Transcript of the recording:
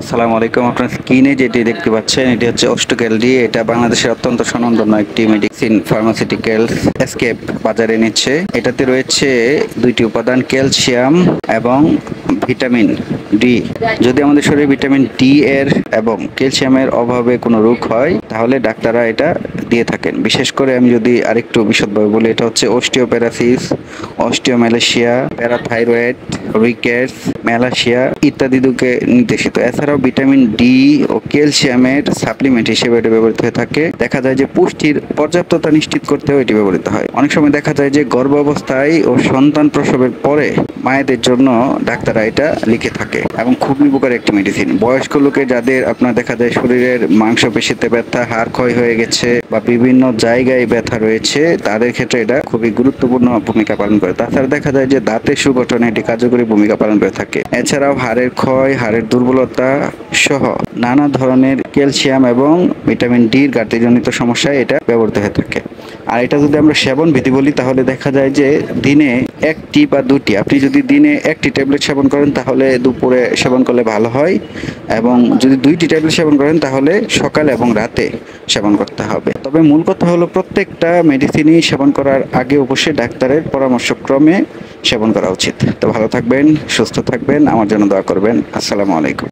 আসসালামু আলাইকুম। আপনার স্ক্রিনে যেটি দেখতে পাচ্ছেন এটি হচ্ছে অস্টোক্যালডি। এটা বাংলাদেশের অত্যন্ত স্বনামধন্য একটি মেডিসিন ফার্মাসিউটিক্যালস এসকেপ বাজারে এনেছে। এটাতে রয়েছে দুইটি উপাদান, ক্যালসিয়াম এবং ভিটামিন ডি। যদি আমাদের শরীরে ভিটামিন ডি এর এবং ক্যালসিয়ামের অভাবে কোনো রোগ হয় তাহলে ডাক্তাররা এটা দিয়ে থাকেন। বিশেষ করে আমি যদি আরেকটু বিশদভাবে বলি, এটা হচ্ছে অস্টিওপ্যারাসিস, অস্টিওম্যালেশিয়া, প্যারাথাইরয়েড, রিকেটস, ম্যালাসিয়া ইত্যাদি রোগে নির্দেশিত। এছাড়াও ভিটামিন ডি ও ক্যালসিয়ামের সাপ্লিমেন্ট হিসেবে এটি ব্যবহৃত হয়ে থাকে। দেখা যায় যে পুষ্টির পর্যাপ্ততা নিশ্চিত করতেও এটি ব্যবহৃত হয়। অনেক সময় দেখা যায় যে গর্ভাবস্থায় ও সন্তান প্রসবের পরে মায়েদের জন্য ডাক্তাররা এটা লিখে থাকে এবং খুবই উপকারী একটি মেডিসিন। বয়স্ক লোকে যাদের আপনার দেখা যায় শরীরের মাংসপেশিতে ব্যথা, হাড় ক্ষয় হয়ে গেছে বা বিভিন্ন জায়গায় ব্যথা রয়েছে, তাদের ক্ষেত্রে এটা খুবই গুরুত্বপূর্ণ ভূমিকা পালন করে। তাছাড়া দেখা যায় যে দাঁতের সুগঠনে এটি কার্যকরী ভূমিকা পালন করে থাকে। এছাড়াও হাড়ের ক্ষয়, হাড়ের দুর্বলতা সহ নানা ধরনের ক্যালসিয়াম এবং ভিটামিন ডির ঘাটতিজনিত সমস্যায় এটা ব্যবহৃত হয়ে থাকে। আর এটা যদি আমরা সেবন বিধি বলি তাহলে দেখা যায় যে দিনে একটি বা দুটি, আপনি যদি দিনে একটি ট্যাবলেট সেবন করেন তাহলে দুপুরে সেবন করলে ভালো হয়, এবং যদি দুইটি ট্যাবলেট সেবন করেন তাহলে সকালে এবং রাতে সেবন করতে হবে। তবে মূল কথা হলো প্রত্যেকটা মেডিসিনই সেবন করার আগে অবশ্যই ডাক্তারের পরামর্শক্রমে সেবন করা উচিত। তো ভালো থাকবেন, সুস্থ থাকবেন, আমার জন্য দোয়া করবেন। আসসালামু আলাইকুম।